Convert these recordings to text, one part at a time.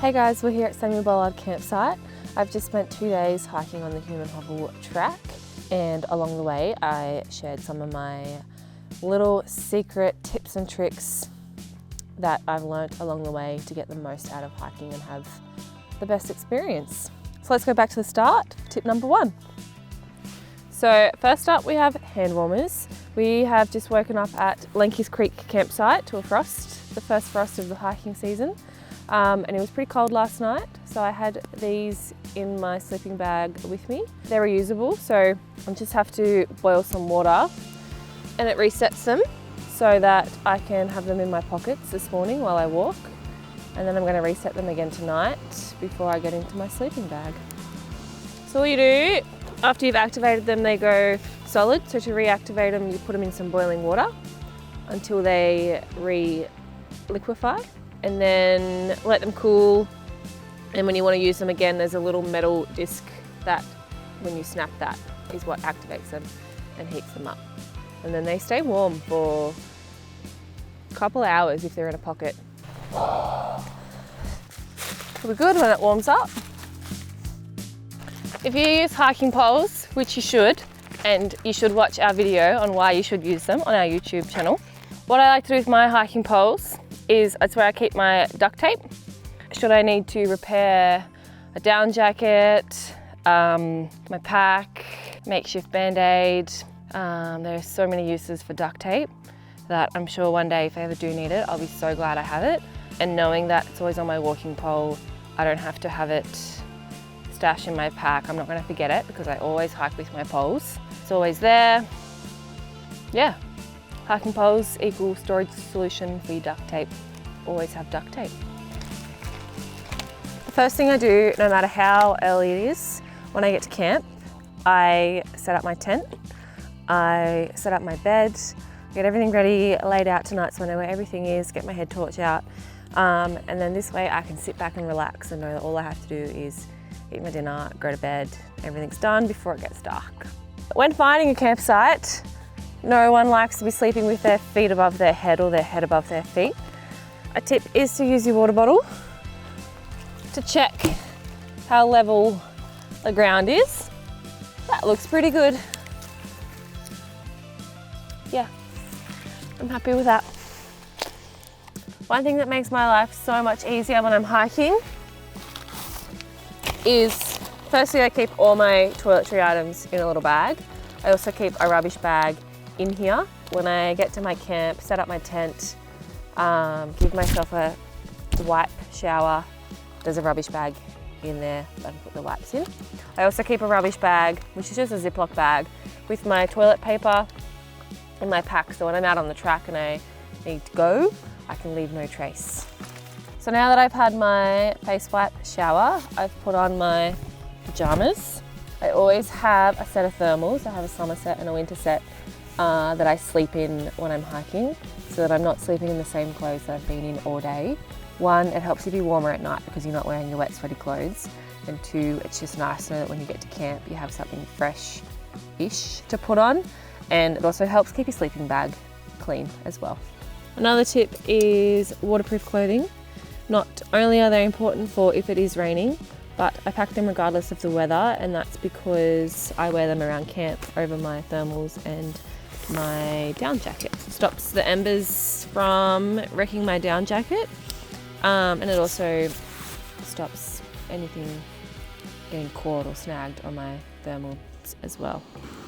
Hey guys, we're here at Samuel Bollard campsite. I've just spent 2 days hiking on the Human Hovel track, and along the way I shared some of my little secret tips and tricks that I've learnt along the way to get the most out of hiking and have the best experience. So let's go back to the start. Tip number 1. So first up we have hand warmers. We have just woken up at Lenkeys Creek campsite to a frost, the first frost of the hiking season. And it was pretty cold last night, so I had these in my sleeping bag with me. They're reusable, so I just have to boil some water and it resets them so that I can have them in my pockets this morning while I walk. And then I'm going to reset them again tonight before I get into my sleeping bag. So all you do, after you've activated them, they go solid. So to reactivate them, you put them in some boiling water until they re-liquefy. And then let them cool, and when you want to use them again, there's a little metal disc that when you snap that is what activates them and heats them up. And then they stay warm for a couple hours if they're in a pocket. It'll be good when it warms up. If you use hiking poles, which you should, and you should watch our video on why you should use them on our YouTube channel. What I like to do with my hiking poles is that's where I keep my duct tape. Should I need to repair a down jacket, my pack, makeshift band-aid. There are so many uses for duct tape that I'm sure one day if I ever do need it, I'll be so glad I have it. And knowing that it's always on my walking pole, I don't have to have it stashed in my pack. I'm not going to forget it because I always hike with my poles. It's always there. Yeah. Hiking poles equal storage solution for your duct tape. Always have duct tape. The first thing I do, no matter how early it is, when I get to camp, I set up my tent, I set up my bed, get everything ready, laid out tonight so I know where everything is, get my head torch out, and then this way I can sit back and relax and know that all I have to do is eat my dinner, go to bed, everything's done before it gets dark. When finding a campsite, no one likes to be sleeping with their feet above their head or their head above their feet. A tip is to use your water bottle to check how level the ground is. That looks pretty good. Yeah, I'm happy with that. One thing that makes my life so much easier when I'm hiking is, firstly I keep all my toiletry items in a little bag. I also keep a rubbish bag in here. When I get to my camp, set up my tent, give myself a wipe shower, there's a rubbish bag in there that I can put the wipes in. I also keep a rubbish bag, which is just a Ziploc bag, with my toilet paper in my pack, so when I'm out on the track and I need to go, I can leave no trace. So now that I've had my face wipe shower, I've put on my pajamas. I always have a set of thermals. I have a summer set and a winter set that I sleep in when I'm hiking, so that I'm not sleeping in the same clothes that I've been in all day. 1, it helps you be warmer at night because you're not wearing your wet, sweaty clothes. And 2, it's just nice to know that when you get to camp, you have something fresh-ish to put on. And it also helps keep your sleeping bag clean as well. Another tip is waterproof clothing. Not only are they important for if it is raining, but I pack them regardless of the weather, and that's because I wear them around camp over my thermals and my down jacket. Stops the embers from wrecking my down jacket, and it also stops anything getting caught or snagged on my thermals as well.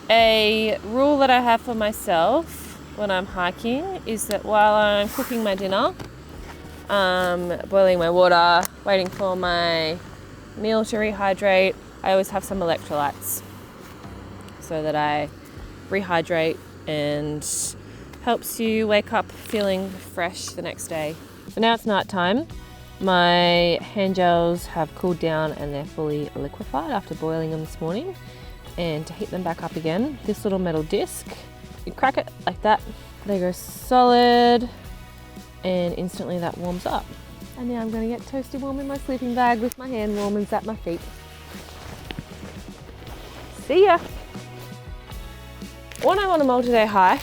A rule that I have for myself when I'm hiking is that while I'm cooking my dinner, boiling my water, waiting for my meal to rehydrate, I always have some electrolytes so that I rehydrate and helps you wake up feeling fresh the next day. So now it's night time. My hand gels have cooled down and they're fully liquefied after boiling them this morning. And to heat them back up again, this little metal disc, you crack it like that, they go solid, and instantly that warms up. And now I'm going to get toasty warm in my sleeping bag with my hand warmers at my feet. See ya! When I'm on a multi-day hike,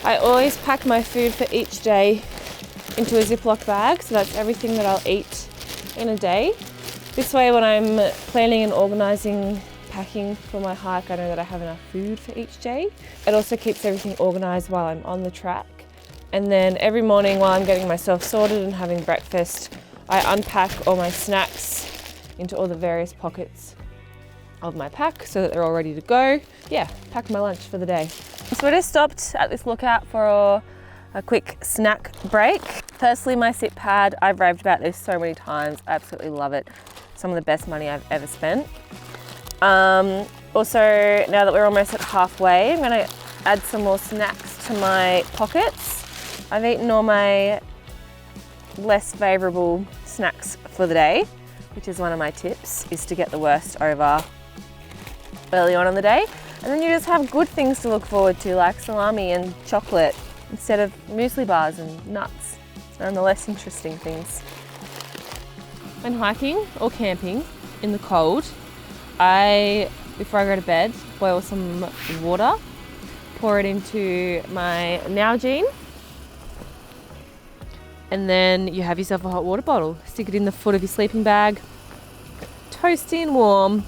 I always pack my food for each day into a Ziploc bag, so that's everything that I'll eat in a day. This way, when I'm planning and organising packing for my hike, I know that I have enough food for each day. It also keeps everything organised while I'm on the track. And then every morning while I'm getting myself sorted and having breakfast, I unpack all my snacks into all the various pockets of my pack so that they're all ready to go. Yeah, pack my lunch for the day. So I just stopped at this lookout for a quick snack break. Firstly, my sit pad, I've raved about this so many times. I absolutely love it. Some of the best money I've ever spent. Also, now that we're almost at halfway, I'm gonna add some more snacks to my pockets. I've eaten all my less favourable snacks for the day, which is one of my tips, is to get the worst over early on in the day. And then you just have good things to look forward to, like salami and chocolate, instead of muesli bars and nuts, and the less interesting things. When hiking or camping in the cold, before I go to bed, boil some water, pour it into my Nalgene, and then you have yourself a hot water bottle. Stick it in the foot of your sleeping bag, toasty and warm.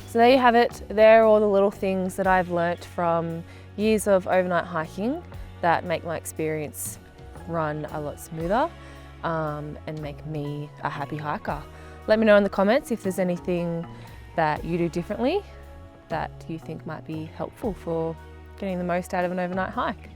So there you have it. There are all the little things that I've learnt from years of overnight hiking that make my experience run a lot smoother and make me a happy hiker. Let me know in the comments if there's anything that you do differently that you think might be helpful for getting the most out of an overnight hike.